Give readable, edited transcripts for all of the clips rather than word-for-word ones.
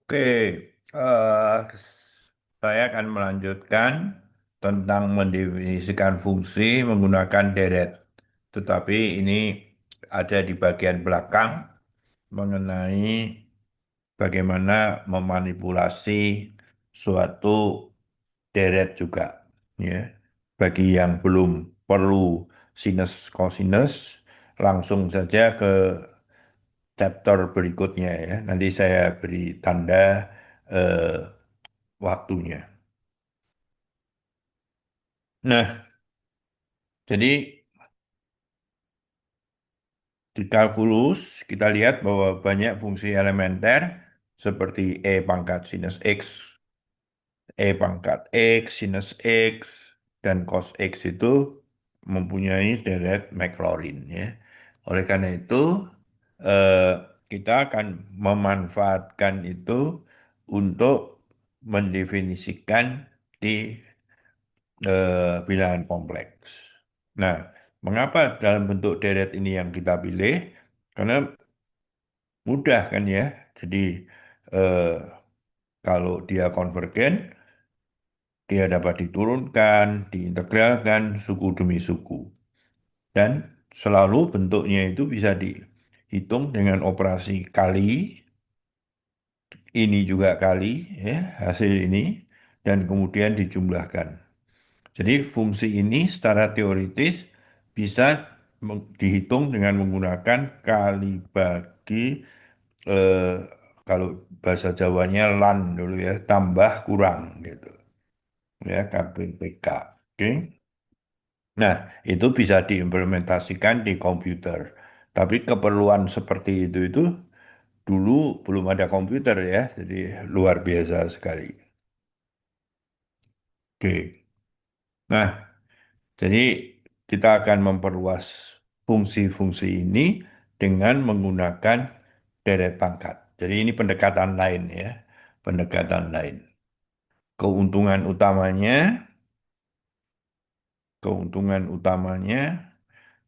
Oke, eh, saya akan melanjutkan tentang mendefinisikan fungsi menggunakan deret. Tetapi ini ada di bagian belakang mengenai bagaimana memanipulasi suatu deret juga. Ya. Bagi yang belum perlu sinus cosinus, langsung saja ke chapter berikutnya ya. Nanti saya beri tanda eh, waktunya. Nah, jadi di kalkulus kita lihat bahwa banyak fungsi elementer seperti E pangkat sinus X, E pangkat X, sinus X, dan cos X itu mempunyai deret Maclaurin ya. Oleh karena itu, eh, kita akan memanfaatkan itu untuk mendefinisikan di bilangan kompleks. Nah, mengapa dalam bentuk deret ini yang kita pilih? Karena mudah kan ya. Jadi eh, kalau dia konvergen, dia dapat diturunkan, diintegralkan suku demi suku. Dan selalu bentuknya itu bisa dihitung dengan operasi kali, ini juga kali ya, hasil ini, dan kemudian dijumlahkan. Jadi fungsi ini secara teoritis bisa dihitung dengan menggunakan kali bagi eh, kalau bahasa Jawanya lan dulu ya, tambah kurang gitu ya, KPPK. Oke. Nah, itu bisa diimplementasikan di komputer. Tapi keperluan seperti itu dulu belum ada komputer ya, jadi luar biasa sekali. Oke. Nah, jadi kita akan memperluas fungsi-fungsi ini dengan menggunakan deret pangkat. Jadi ini pendekatan lain ya, pendekatan lain. Keuntungan utamanya, keuntungan utamanya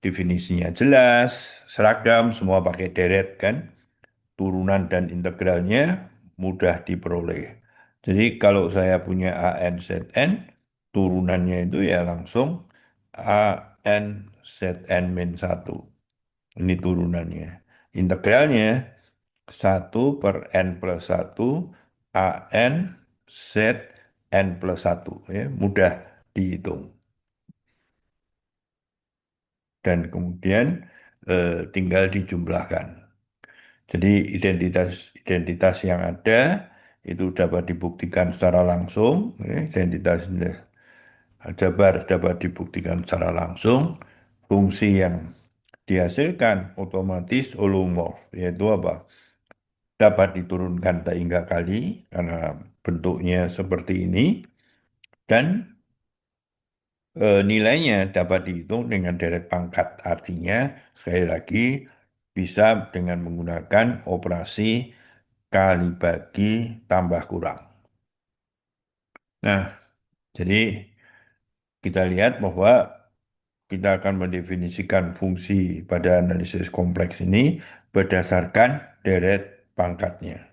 definisinya jelas, seragam, semua pakai deret kan. Turunan dan integralnya mudah diperoleh. Jadi kalau saya punya ANZN, turunannya itu ya langsung ANZN min 1. Ini turunannya. Integralnya 1/n+1 AN ZN plus 1. Ya, mudah dihitung. Dan kemudian tinggal dijumlahkan. Jadi identitas-identitas yang ada itu dapat dibuktikan secara langsung, ya, identitas Jabar dapat dibuktikan secara langsung, fungsi yang dihasilkan otomatis holomorf, yaitu apa? Dapat diturunkan tak hingga kali karena bentuknya seperti ini dan nilainya dapat dihitung dengan deret pangkat. Artinya sekali lagi bisa dengan menggunakan operasi kali bagi tambah kurang. Nah, jadi kita lihat bahwa kita akan mendefinisikan fungsi pada analisis kompleks ini berdasarkan deret pangkatnya.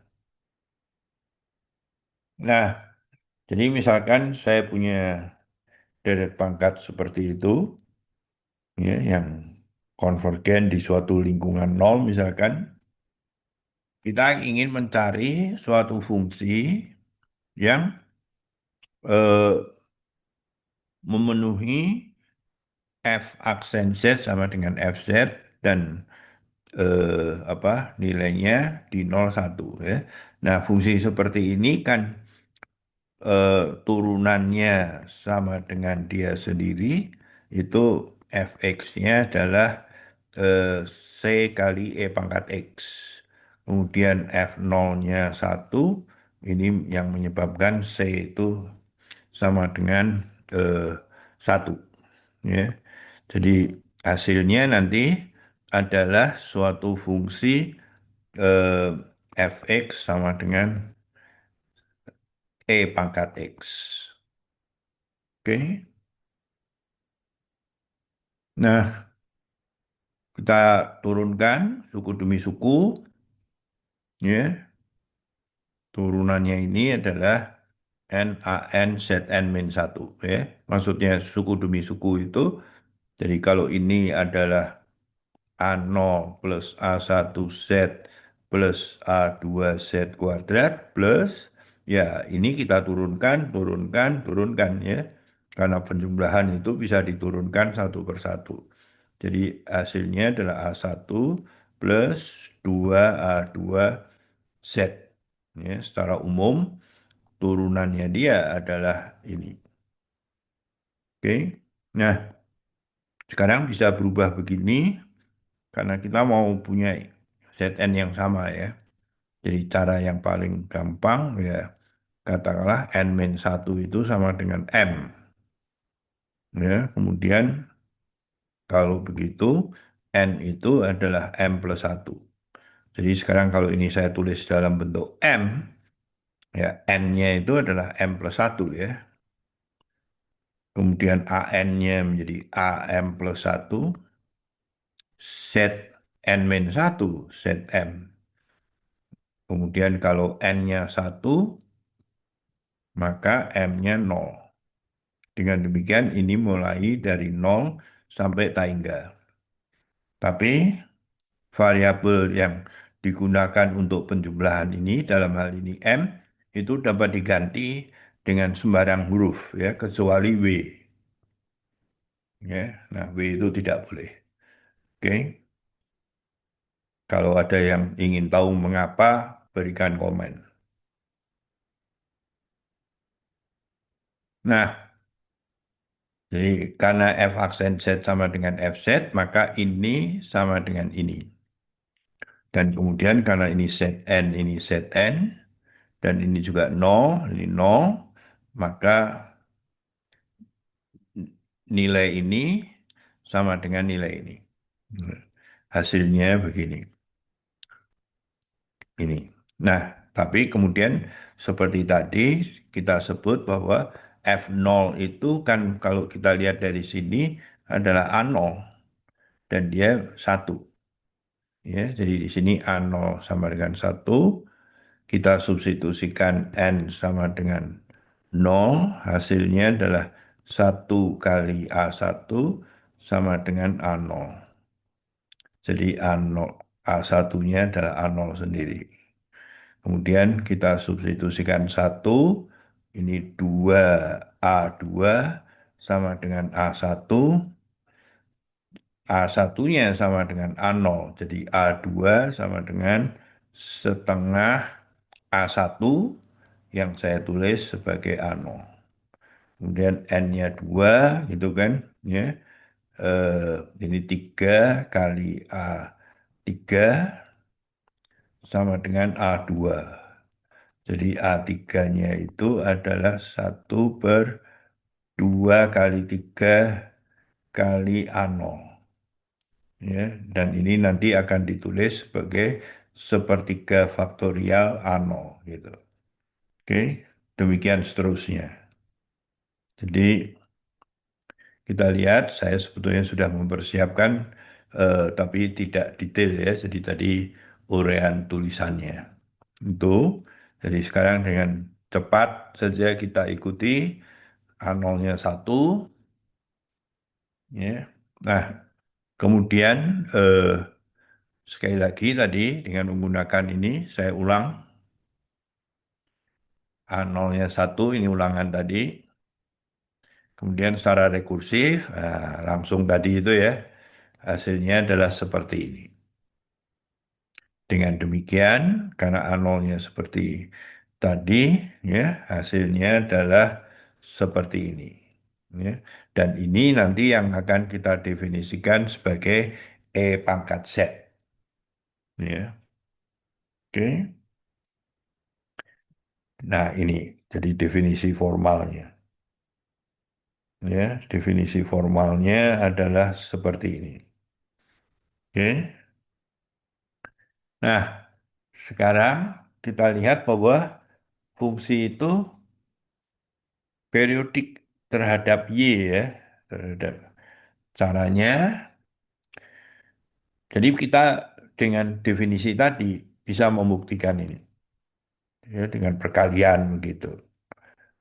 Nah, jadi misalkan saya punya deret pangkat seperti itu, ya, yang konvergen di suatu lingkungan nol misalkan, kita ingin mencari suatu fungsi yang eh, memenuhi F aksen Z sama dengan FZ dan apa nilainya di 0,1 ya. Nah, fungsi seperti ini kan turunannya sama dengan dia sendiri itu fx-nya adalah C kali E pangkat X. Kemudian F0-nya 1 ini yang menyebabkan C itu sama dengan eh, 1 ya. Jadi hasilnya nanti adalah suatu fungsi eh, fx sama dengan E pangkat X. Oke. Nah, kita turunkan suku demi suku, ya. Turunannya ini adalah NaN ZN min 1 ya. Maksudnya suku demi suku itu. Jadi kalau ini adalah A0 plus A1 Z plus A2 Z kuadrat plus ya ini kita turunkan, turunkan, turunkan ya. Karena penjumlahan itu bisa diturunkan satu per satu. Jadi hasilnya adalah A1 plus 2A2 Z. Ya, secara umum turunannya dia adalah ini. Oke. Nah, sekarang bisa berubah begini karena kita mau punya Zn yang sama ya. Jadi cara yang paling gampang ya katakanlah n-1 itu sama dengan m. Ya, kemudian kalau begitu n itu adalah m plus 1. Jadi sekarang kalau ini saya tulis dalam bentuk m, ya n-nya itu adalah m plus 1 ya. Kemudian an-nya menjadi am plus 1, Zn-1, Zm. Kemudian kalau n-nya 1, maka m-nya 0. Dengan demikian ini mulai dari 0 sampai tak hingga. Tapi variabel yang digunakan untuk penjumlahan ini dalam hal ini m itu dapat diganti dengan sembarang huruf ya kecuali w ya. Nah, w itu tidak boleh. Oke. Kalau ada yang ingin tahu mengapa, berikan komen. Nah, jadi karena f aksen z sama dengan fz, maka ini sama dengan ini. Dan kemudian karena ini Zn, dan ini juga nol, ini nol, maka nilai ini sama dengan nilai ini. Hasilnya begini, ini. Nah, tapi kemudian seperti tadi kita sebut bahwa F0 itu kan kalau kita lihat dari sini adalah A0 dan dia 1. Ya, jadi di sini A0 sama dengan 1. Kita substitusikan N sama dengan 0, hasilnya adalah 1 kali A1 sama dengan A0. Jadi A0, A1-nya adalah A0 sendiri. Kemudian kita substitusikan 1, ini 2A2 sama dengan A1, A1-nya sama dengan A0, jadi A2 sama dengan setengah A1 yang saya tulis sebagai A0. Kemudian N-nya 2 gitu kan ya. Ini 3 kali A3 sama dengan A2. Jadi A3-nya itu adalah 1/2 kali 3 kali A0. Ya, dan ini nanti akan ditulis sebagai sepertiga faktorial A0 gitu. Oke, demikian seterusnya. Jadi kita lihat, saya sebetulnya sudah mempersiapkan, tapi tidak detail ya. Jadi tadi uraian tulisannya itu. Jadi sekarang dengan cepat saja kita ikuti A0-nya 1, ya. Nah, kemudian sekali lagi tadi dengan menggunakan ini, saya ulang A0-nya 1, ini ulangan tadi. Kemudian secara rekursif, langsung tadi itu ya, hasilnya adalah seperti ini. Dengan demikian, karena A0-nya seperti tadi, ya, hasilnya adalah seperti ini. Ya. Dan ini nanti yang akan kita definisikan sebagai E pangkat Z. Ya. Oke. Nah, ini jadi definisi formalnya. Ya, definisi formalnya adalah seperti ini. Oke. Nah, sekarang kita lihat bahwa fungsi itu periodik terhadap Y ya, terhadap caranya. Jadi kita dengan definisi tadi bisa membuktikan ini. ya, dengan perkalian begitu.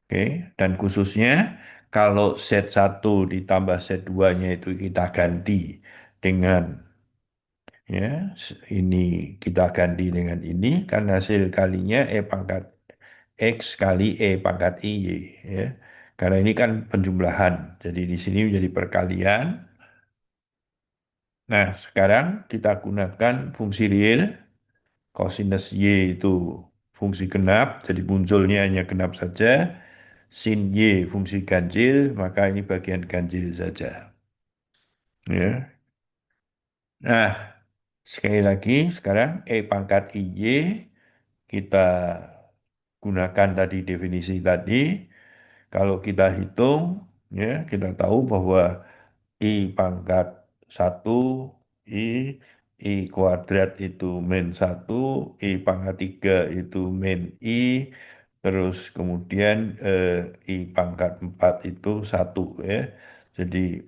Oke, dan khususnya kalau set satu ditambah set 2-nya itu kita ganti dengan ya ini kita ganti dengan ini kan hasil kalinya E pangkat X kali E pangkat IY ya. Karena ini kan penjumlahan, jadi di sini menjadi perkalian. Nah, sekarang kita gunakan fungsi real, cosinus Y itu fungsi genap, jadi munculnya hanya genap saja. Sin Y fungsi ganjil, maka ini bagian ganjil saja. Ya. Nah, sekali lagi sekarang E pangkat IY kita gunakan tadi definisi tadi. Kalau kita hitung, ya kita tahu bahwa I pangkat satu I, I kuadrat itu min satu I pangkat 3 itu min I, terus kemudian I pangkat 4 itu satu ya. Jadi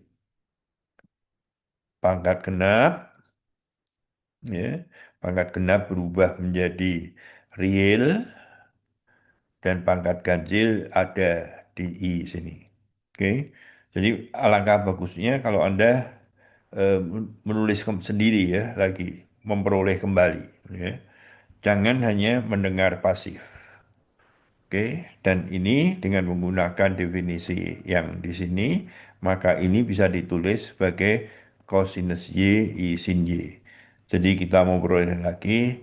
pangkat genap, ya, pangkat genap berubah menjadi real, dan pangkat ganjil ada di I sini. Oke, jadi alangkah bagusnya kalau Anda menulis sendiri ya lagi, memperoleh kembali. Ya. Jangan hanya mendengar pasif. Oke, dan ini dengan menggunakan definisi yang di sini, maka ini bisa ditulis sebagai cosinus Y I sin Y. Jadi kita memperoleh lagi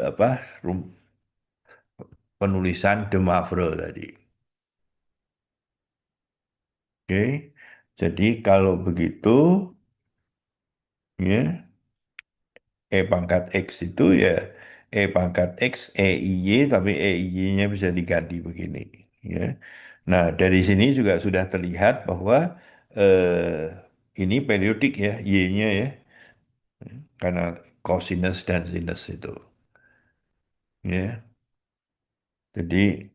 apa penulisan De Moivre tadi. Oke, jadi kalau begitu, ya, E pangkat X itu ya E pangkat X, EIY, tapi EIY-nya bisa diganti begini. Ya. Nah, dari sini juga sudah terlihat bahwa ini periodik ya, Y-nya ya, karena cosinus dan sinus itu. Ya. Jadi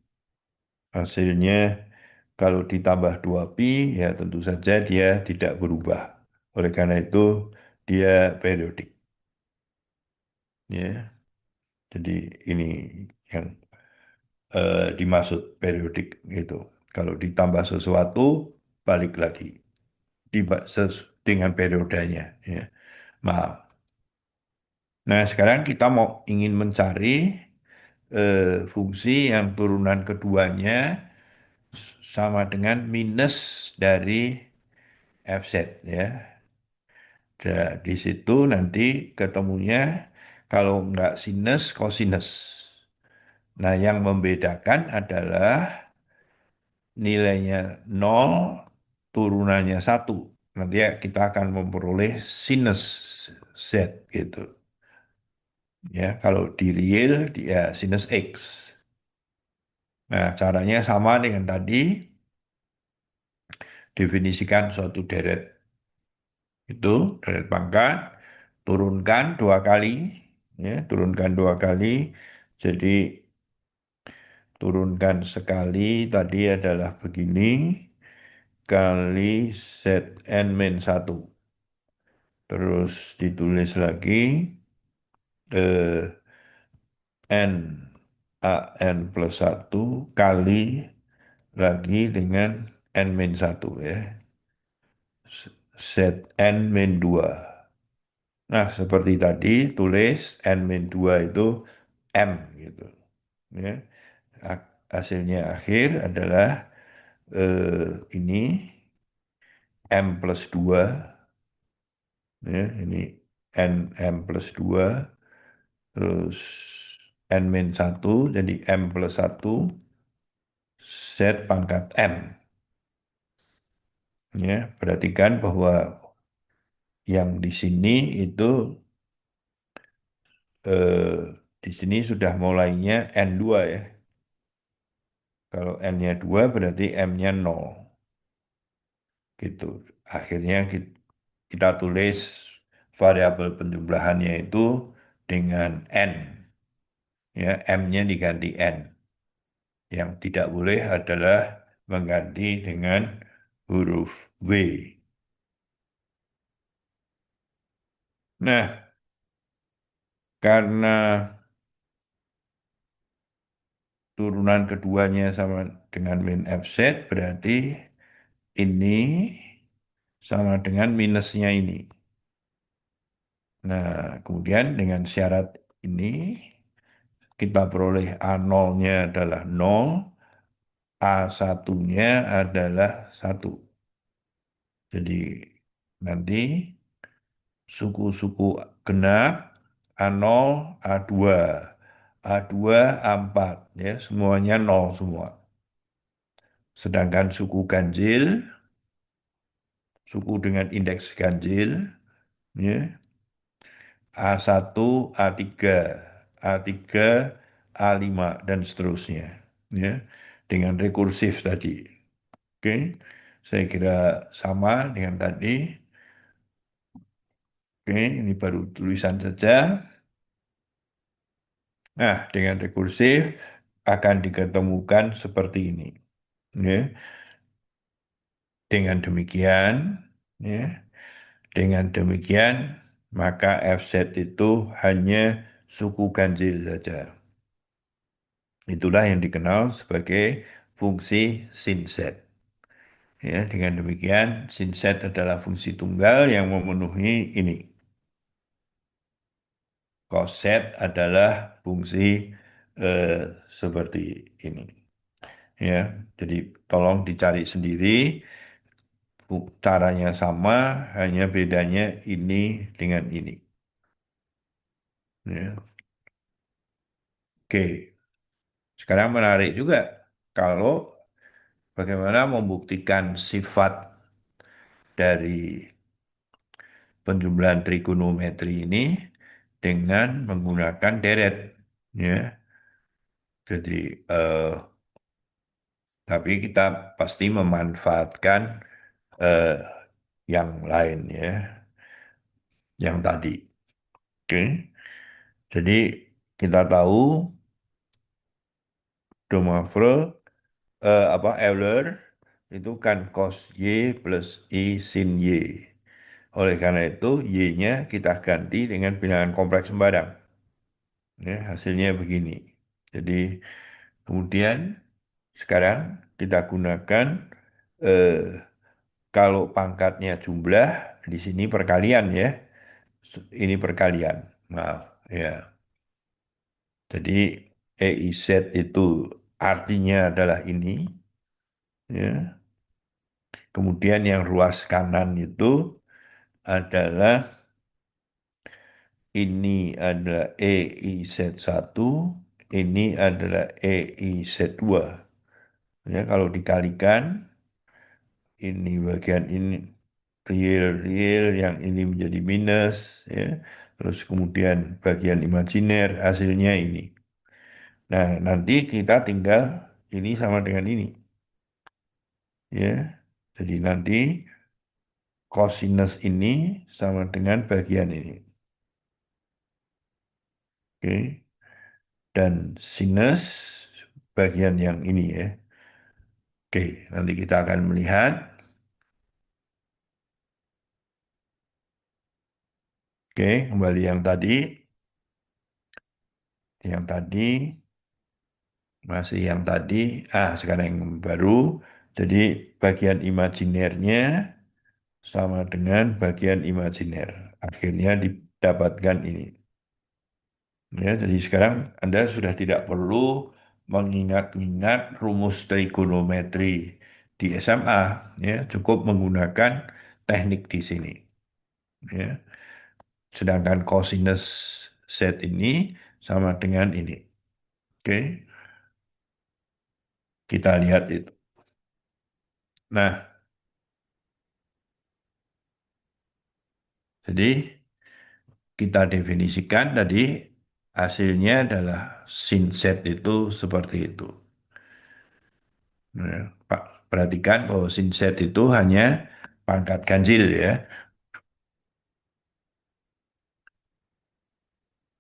hasilnya kalau ditambah 2pi, ya tentu saja dia tidak berubah. Oleh karena itu, dia periodik. Ya, jadi ini yang dimaksud periodik itu. Kalau ditambah sesuatu, balik lagi dengan periodenya. Ya. Maaf. Nah, sekarang kita mau ingin mencari fungsi yang turunan keduanya sama dengan minus dari fz ya. Di situ nanti ketemunya kalau nggak sinus, kosinus. Nah, yang membedakan adalah nilainya nol, turunannya satu. Nanti ya kita akan memperoleh sinus Z gitu. Ya, kalau di real dia sinus X. Nah, caranya sama dengan tadi, definisikan suatu deret itu, deret pangkat, turunkan dua kali, ya, turunkan dua kali. Jadi turunkan sekali tadi adalah begini, kali Zn min satu. Terus ditulis lagi eh, N AN plus satu kali lagi dengan N min satu ya. Zn min 2. Nah, seperti tadi tulis N min 2 itu M gitu. Ya. Hasilnya akhir adalah ini M plus 2 ya, ini N M plus 2 terus N min satu jadi M plus satu Z pangkat M. Ya, perhatikan bahwa yang di sini itu eh, di sini sudah mulainya N2 ya. Kalau N-nya 2 berarti M-nya 0. Gitu. Akhirnya kita tulis variabel penjumlahannya itu dengan N. Ya, M-nya diganti N. Yang tidak boleh adalah mengganti dengan huruf W. Nah, karena turunan keduanya sama dengan min fz, berarti ini sama dengan minusnya ini. Nah, kemudian dengan syarat ini, kita peroleh A0-nya adalah 0, A1-nya adalah 1. Jadi nanti suku-suku genap A0, A2, A2, A4, ya, semuanya 0 semua. Sedangkan suku ganjil, suku dengan indeks ganjil, ya, A1, A3, A3, A5, dan seterusnya. Ya, dengan rekursif tadi. Oke, saya kira sama dengan tadi. Oke, ini baru tulisan saja. Nah, dengan rekursif akan diketemukan seperti ini. Ya, dengan demikian, ya, dengan demikian, maka FZ itu hanya suku ganjil saja. Itulah yang dikenal sebagai fungsi sin Z. Ya, dengan demikian, sin Z adalah fungsi tunggal yang memenuhi ini. Cos Z adalah fungsi eh, seperti ini. Ya, jadi tolong dicari sendiri. Caranya sama, hanya bedanya ini dengan ini. Ya. Oke, sekarang menarik juga kalau bagaimana membuktikan sifat dari penjumlahan trigonometri ini dengan menggunakan deret. Ya, jadi tapi kita pasti memanfaatkan eh, yang lain ya, yang tadi. Oke, jadi kita tahu De Moivre Euler itu kan cos Y plus I sin Y. Oleh karena itu, Y-nya kita ganti dengan bilangan kompleks sembarang. Ya, hasilnya begini. Jadi, kemudian sekarang kita gunakan eh, kalau pangkatnya jumlah, di sini perkalian ya. Ini perkalian. Maaf, ya. Jadi, EIZ itu artinya adalah ini. Ya. Kemudian yang ruas kanan itu adalah ini adalah EIZ1, ini adalah EIZ2. Ya, kalau dikalikan, ini bagian ini real, yang ini menjadi minus, ya. Terus kemudian bagian imajiner hasilnya ini. Nah, nanti kita tinggal ini sama dengan ini, ya. Jadi nanti cosinus ini sama dengan bagian ini. Oke. Dan sinus bagian yang ini ya. Oke, nanti kita akan melihat. Oke, kembali yang tadi. Yang tadi, masih yang tadi. Sekarang yang baru. Jadi bagian imajinernya sama dengan bagian imajiner. Akhirnya didapatkan ini. Ya, jadi sekarang Anda sudah tidak perlu mengingat-ingat rumus trigonometri di SMA. Ya, cukup menggunakan teknik di sini. Ya. Sedangkan cosinus Z ini sama dengan ini. Oke, kita lihat itu. Nah, jadi kita definisikan tadi hasilnya adalah sin Z itu seperti itu. Nah, Pak, perhatikan bahwa sin Z itu hanya pangkat ganjil ya.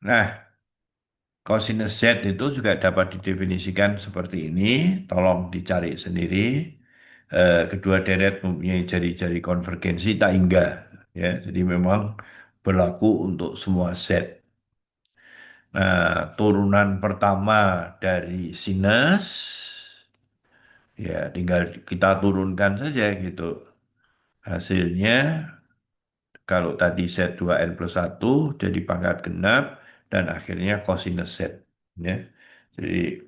Nah, cosinus Z itu juga dapat didefinisikan seperti ini. Tolong dicari sendiri. Kedua deret mempunyai jari-jari konvergensi tak hingga. Ya, jadi memang berlaku untuk semua Z. Nah, turunan pertama dari sinus, ya tinggal kita turunkan saja gitu. Hasilnya, kalau tadi set 2n+1 jadi pangkat genap, dan akhirnya cosinus set. Ya. Jadi,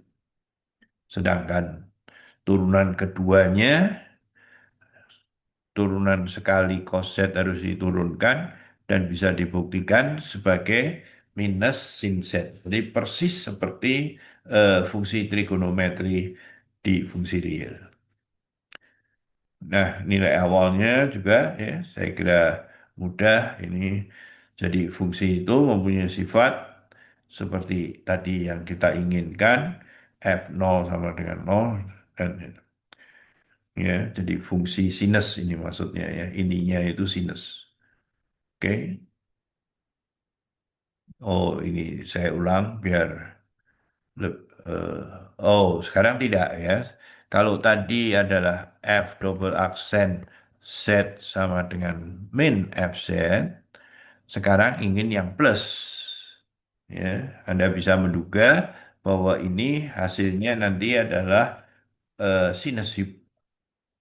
sedangkan turunan keduanya, turunan sekali coset harus diturunkan, dan bisa dibuktikan sebagai minus sin set. Jadi persis seperti fungsi trigonometri di fungsi real. Nah, nilai awalnya juga ya saya kira mudah ini. Jadi fungsi itu mempunyai sifat seperti tadi yang kita inginkan, f0 sama dengan 0 dan ya, jadi fungsi sinus ini maksudnya ya, ininya itu sinus. Oke. Oh, ini saya ulang biar oh, sekarang tidak ya. Kalau tadi adalah F double aksen Z sama dengan min FZ, sekarang ingin yang plus. Ya, Anda bisa menduga bahwa ini hasilnya nanti adalah sinus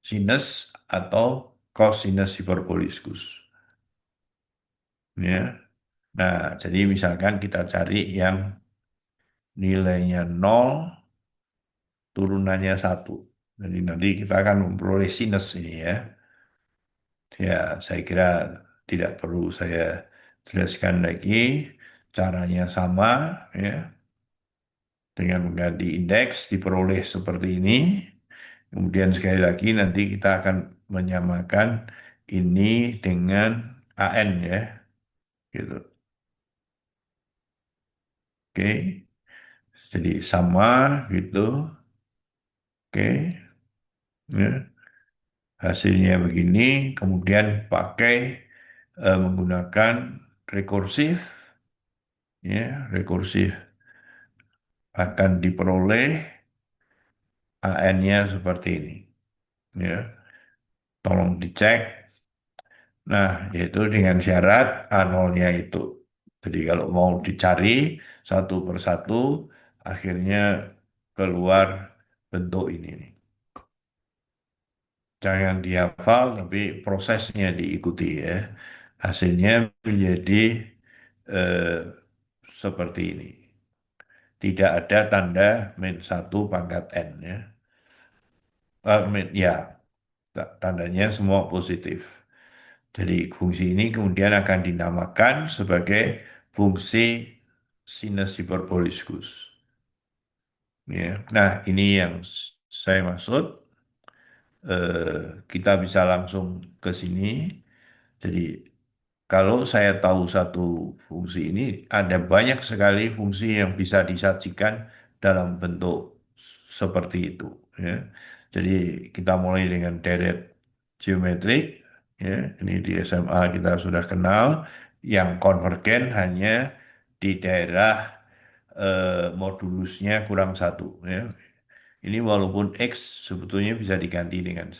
sinus atau cosinus hiperboliskus. Ya. Nah, jadi misalkan kita cari yang nilainya nol, turunannya satu. Jadi nanti kita akan memperoleh sinus ini ya. Ya, saya kira tidak perlu saya jelaskan lagi. Caranya sama ya. Dengan mengganti indeks diperoleh seperti ini. Kemudian sekali lagi nanti kita akan menyamakan ini dengan AN ya. Gitu. Oke. Jadi sama gitu. Oke. Ya. Hasilnya begini, kemudian pakai menggunakan rekursif, ya, rekursif akan diperoleh AN-nya seperti ini, ya. Tolong dicek. Nah, yaitu dengan syarat A0-nya itu. Jadi kalau mau dicari satu persatu, akhirnya keluar bentuk ini nih. Jangan dihafal, tapi prosesnya diikuti ya. Hasilnya menjadi eh, seperti ini. Tidak ada tanda min 1 pangkat N ya. Ya, tandanya semua positif. Jadi fungsi ini kemudian akan dinamakan sebagai fungsi sinus hiperboliskus. Ya. Nah, ini yang saya maksud. Kita bisa langsung ke sini. Jadi kalau saya tahu satu fungsi ini, ada banyak sekali fungsi yang bisa disajikan dalam bentuk seperti itu. Ya. Jadi kita mulai dengan deret geometrik. Ya. Ini di SMA kita sudah kenal. Yang konvergen hanya di daerah modulusnya kurang satu. Ya. Ini walaupun X sebetulnya bisa diganti dengan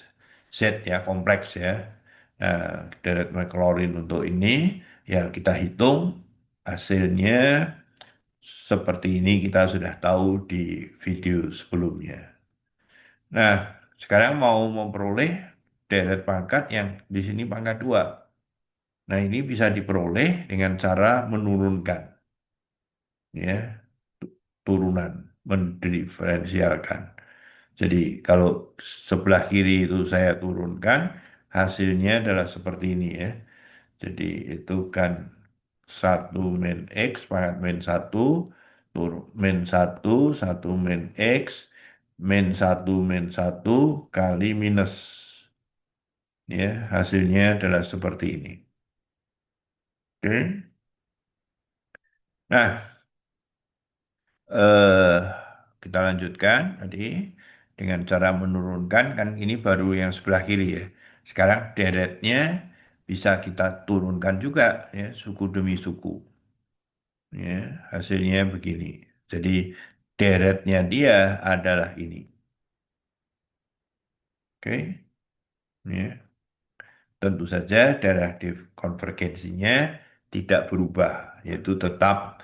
Z ya, kompleks ya. Nah, deret Maclaurin untuk ini ya kita hitung hasilnya seperti ini kita sudah tahu di video sebelumnya. Nah, sekarang mau memperoleh deret pangkat yang di sini pangkat 2. Nah, ini bisa diperoleh dengan cara menurunkan ya, turunan, mendiferensialkan. Jadi kalau sebelah kiri itu saya turunkan, hasilnya adalah seperti ini ya. Jadi itu kan satu min X pangkat min satu, min satu, satu min X, min satu kali minus. Ya, hasilnya adalah seperti ini. Oke. Nah, eh, kita lanjutkan tadi dengan cara menurunkan, kan ini baru yang sebelah kiri ya. Sekarang deretnya bisa kita turunkan juga ya, suku demi suku. Ya, hasilnya begini. Jadi deretnya dia adalah ini. Oke. Ya. Tentu saja daerah konvergensinya tidak berubah, yaitu tetap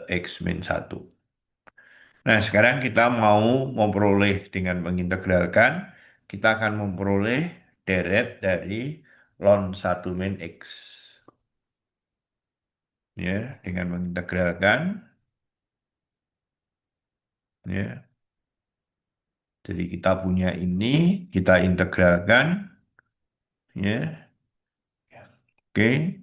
X min 1. Nah, sekarang kita mau memperoleh dengan mengintegralkan, kita akan memperoleh deret dari ln 1 min X. Ya, dengan mengintegralkan, ya. Jadi kita punya ini, kita integralkan, ya. Oke,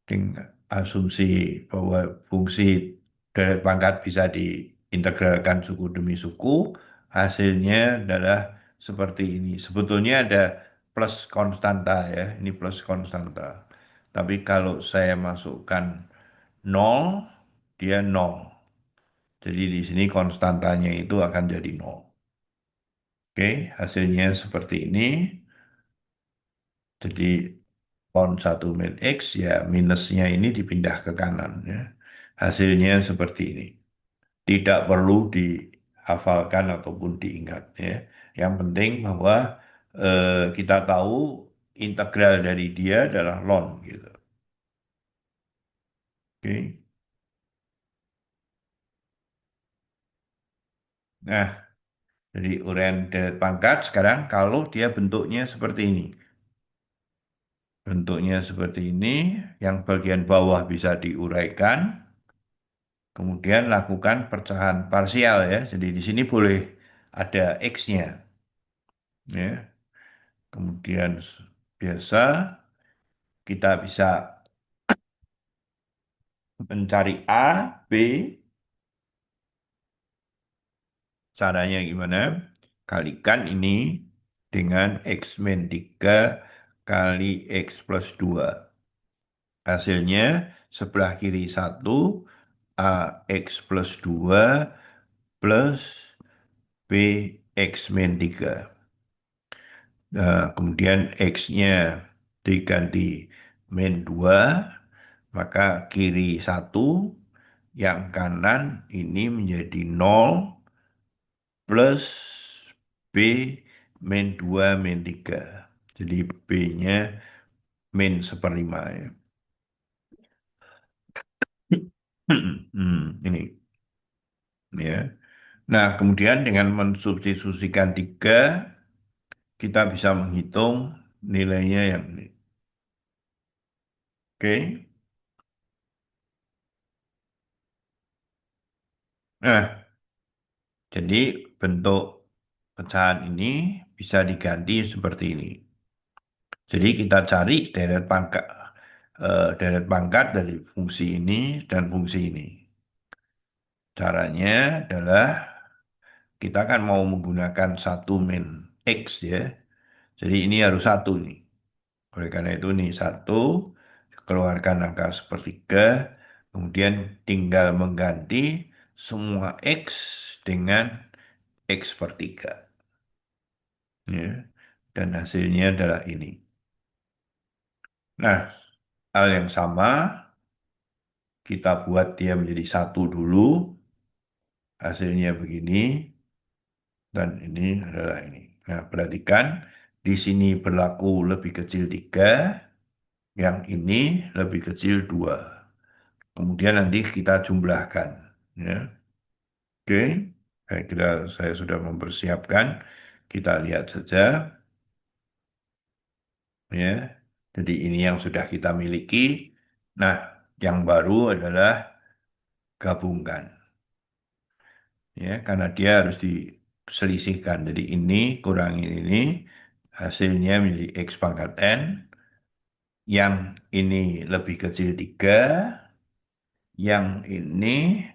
dengan asumsi bahwa fungsi deret pangkat bisa diintegralkan suku demi suku, hasilnya adalah seperti ini. Sebetulnya ada plus konstanta ya, ini plus konstanta. Tapi kalau saya masukkan nol, dia nol. Jadi di sini konstantanya itu akan jadi nol. Oke, hasilnya seperti ini. Jadi pon 1 min X ya minusnya ini dipindah ke kanan ya. Hasilnya seperti ini. Tidak perlu dihafalkan ataupun diingat ya. Yang penting bahwa kita tahu integral dari dia adalah ln gitu. Oke. Nah, jadi uraian deret pangkat sekarang kalau dia bentuknya seperti ini. Bentuknya seperti ini, yang bagian bawah bisa diuraikan. Kemudian lakukan pecahan parsial ya. Jadi di sini boleh ada X-nya ya. Kemudian biasa kita bisa mencari A, B, caranya gimana? Kalikan ini dengan X min 3 kali X plus 2. Hasilnya sebelah kiri 1 AX plus 2 plus BX min 3. Nah, kemudian X-nya diganti min 2, maka kiri 1, yang kanan ini menjadi nol plus B min 2 min 3. Jadi B-nya min seperlima ya. Ini ya. Nah, kemudian dengan mensubstitusikan 3, kita bisa menghitung nilainya yang ini. Oke. Nah, jadi bentuk pecahan ini bisa diganti seperti ini. Jadi kita cari deret pangkat dari fungsi ini dan fungsi ini. Caranya adalah kita kan mau menggunakan 1 min X ya. Jadi ini harus 1 nih. Oleh karena itu nih 1, keluarkan angka sepertiga, kemudian tinggal mengganti semua X dengan X per 3. Ya. Dan hasilnya adalah ini. Nah, hal yang sama kita buat dia menjadi 1 dulu, hasilnya begini, dan ini adalah ini. Nah, perhatikan, di sini berlaku lebih kecil 3, yang ini lebih kecil 2. Kemudian nanti kita jumlahkan. Ya. Oke, saya kira saya sudah mempersiapkan. Kita lihat saja. Ya. Jadi ini yang sudah kita miliki. Nah, yang baru adalah gabungkan. Ya, karena dia harus diselisihkan. Jadi ini kurangin ini, hasilnya menjadi X pangkat N. Yang ini lebih kecil 3, yang ini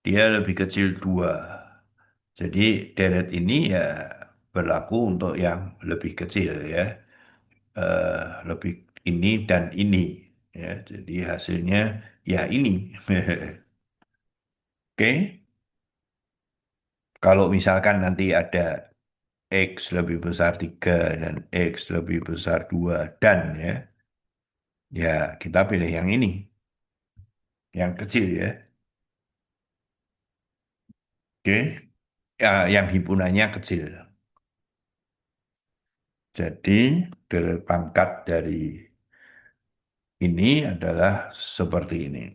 dia lebih kecil 2. Jadi deret ini ya berlaku untuk yang lebih kecil ya. Lebih ini dan ini ya. Jadi hasilnya ya ini. Oke. Kalau misalkan nanti ada X lebih besar 3 dan X lebih besar 2 dan ya, ya kita pilih yang ini, yang kecil ya. Oke. Ya, yang himpunannya kecil. Jadi dari pangkat dari ini adalah seperti ini.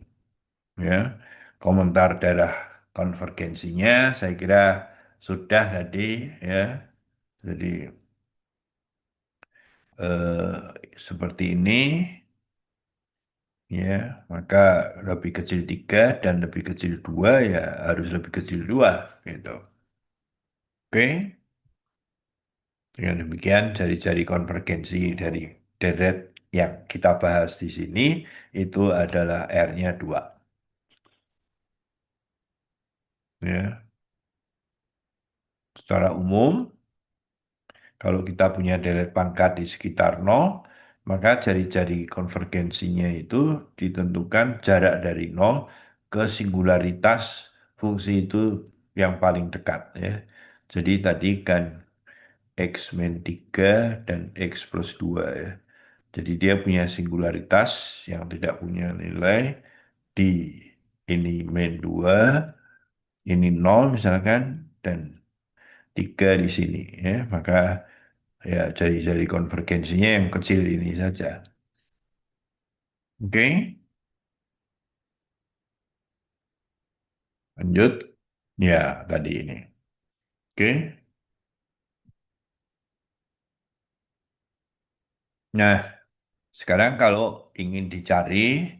Ya. komentar daerah konvergensinya saya kira sudah tadi ya. Jadi seperti ini ya, maka lebih kecil 3 dan lebih kecil 2 ya harus lebih kecil 2 gitu. Oke, dengan demikian jari-jari konvergensi dari deret yang kita bahas di sini itu adalah R-nya 2. Ya, secara umum kalau kita punya deret pangkat di sekitar nol, maka jari-jari konvergensinya itu ditentukan jarak dari nol ke singularitas fungsi itu yang paling dekat ya. Jadi tadi kan X min 3 dan X plus 2 ya. Jadi dia punya singularitas yang tidak punya nilai di ini min 2, ini nol misalkan, dan 3 di sini ya. Maka ya, jari-jari konvergensinya yang kecil ini saja. Oke, lanjut. Ya, tadi ini. Oke. Nah, sekarang kalau ingin dicari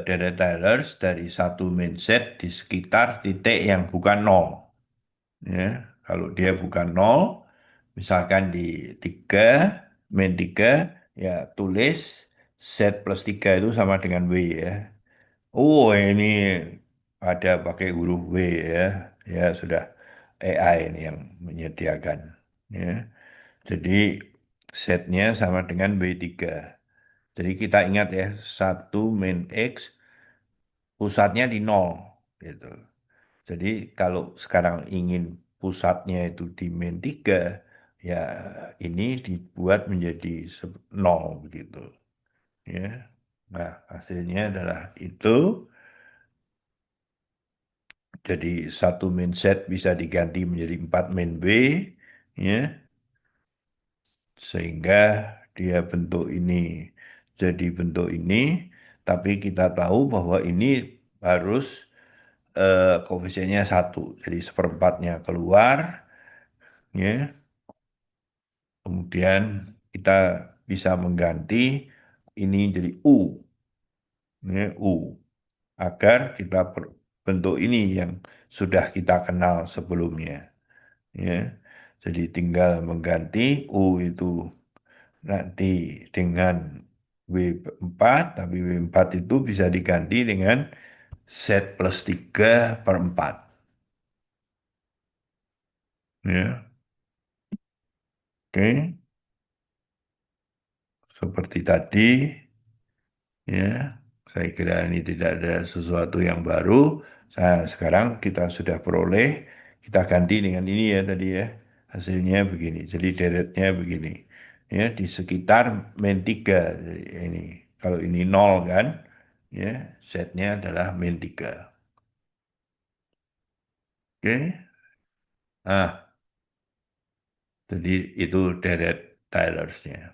deret Taylors dari satu main set di sekitar titik yang bukan nol. Ya, kalau dia bukan nol, misalkan di 3 main 3 ya tulis set plus 3 itu sama dengan W ya. Oh, ini ada pakai huruf W ya. Ya, sudah AI ini yang menyediakan. Ya. Jadi setnya sama dengan W3. Jadi kita ingat ya, satu min X pusatnya di nol. Gitu. Jadi kalau sekarang ingin pusatnya itu di min 3, ya ini dibuat menjadi nol begitu. Ya. Nah, hasilnya adalah itu. Jadi satu main set bisa diganti menjadi 4 main B, ya, sehingga dia bentuk ini jadi bentuk ini. Tapi kita tahu bahwa ini harus koefisiennya 1, jadi seperempatnya keluar, ya. Kemudian kita bisa mengganti ini jadi U, ya, U, agar kita bentuk ini yang sudah kita kenal sebelumnya. Ya. Jadi tinggal mengganti U itu nanti dengan W4, tapi W4 itu bisa diganti dengan Z plus 3/4. Ya, oke. Seperti tadi, ya, saya kira ini tidak ada sesuatu yang baru. Sekarang kita sudah peroleh, kita ganti dengan ini ya tadi ya. Hasilnya begini. Jadi deretnya begini. Ya, di sekitar min 3 ini. Kalau ini nol kan, ya, setnya adalah min 3. Oke. Nah, jadi itu deret Taylor's-nya.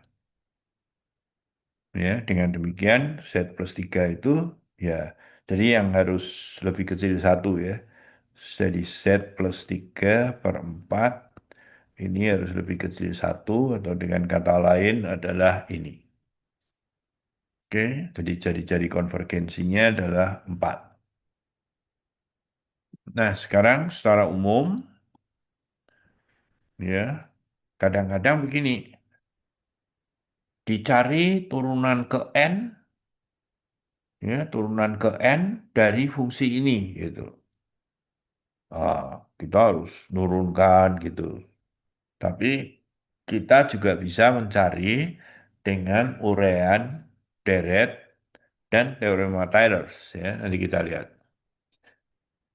Ya, dengan demikian set plus 3 itu ya, jadi yang harus lebih kecil satu ya. Jadi set plus 3/4 ini harus lebih kecil satu, atau dengan kata lain adalah ini. Oke, jadi jari-jari konvergensinya adalah 4. Nah, sekarang secara umum ya, kadang-kadang begini, dicari turunan ke N, ya, turunan ke N dari fungsi ini gitu. Ah, kita harus nurunkan gitu. Tapi kita juga bisa mencari dengan uraian deret dan teorema Taylor, ya. Nanti kita lihat.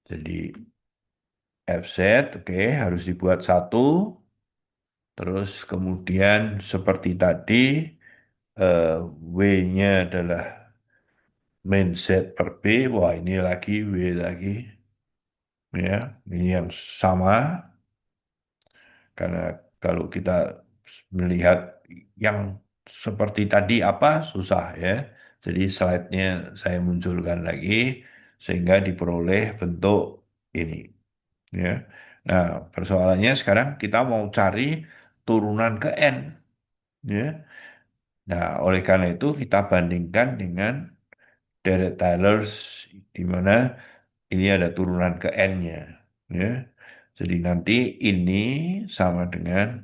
Jadi Fz, oke, harus dibuat satu. Terus kemudian seperti tadi, W-nya adalah min Z per B. Wah, ini lagi W lagi. Ya, ini yang sama. Karena kalau kita melihat yang seperti tadi apa susah ya. Jadi slide-nya saya munculkan lagi sehingga diperoleh bentuk ini. Ya. Nah, persoalannya sekarang kita mau cari turunan ke n. Ya. Nah, oleh karena itu kita bandingkan dengan Deret Taylors di mana ini ada turunan ke n-nya. Ya. Jadi nanti ini sama dengan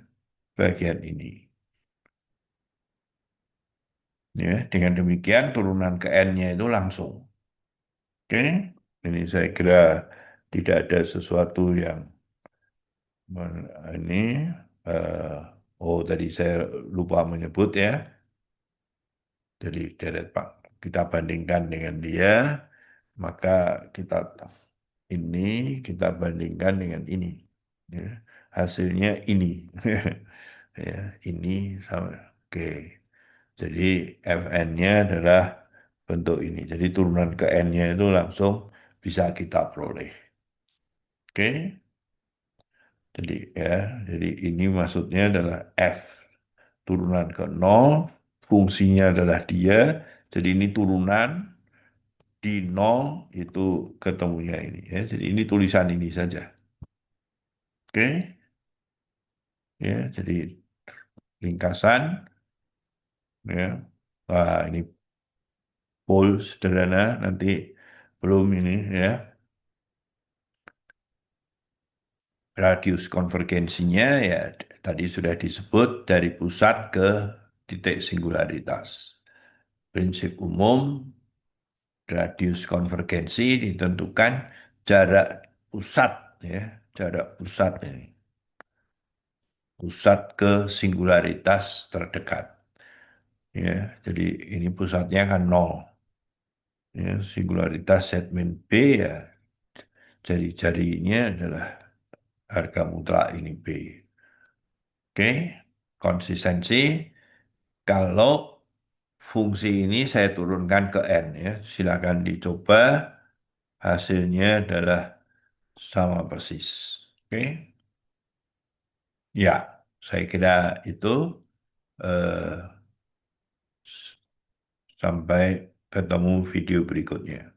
bagian ini. Ya, dengan demikian turunan ke n-nya itu langsung. Oke, ini saya kira tidak ada sesuatu yang ini. eh, oh, tadi saya lupa menyebut ya. Jadi deret Pak, kita bandingkan dengan dia, maka kita ini kita bandingkan dengan ini. Ya, hasilnya ini. Ya, ini sama. Oke. Jadi Fn-nya adalah bentuk ini. Jadi turunan ke N-nya itu langsung bisa kita peroleh. Oke. Jadi ya, jadi ini maksudnya adalah F turunan ke nol, fungsinya adalah dia. Jadi ini turunan di nol itu ketemunya ini ya. Jadi ini tulisan ini saja. Oke. Ya, jadi ringkasan ya. Wah, ini pool sederhana nanti belum ini ya. Radius konvergensinya ya tadi sudah disebut dari pusat ke titik singularitas. Prinsip umum radius konvergensi ditentukan jarak pusat ya, jarak pusat ini. Pusat ke singularitas terdekat. Ya, jadi ini pusatnya kan nol. Ya, singularitas segmen B ya, jari-jarinya adalah harga mutlak ini B. Oke, konsistensi. Kalau fungsi ini saya turunkan ke N ya, silakan dicoba. Hasilnya adalah sama persis. Oke, ya, saya kira itu eh, sampai ketemu video berikutnya.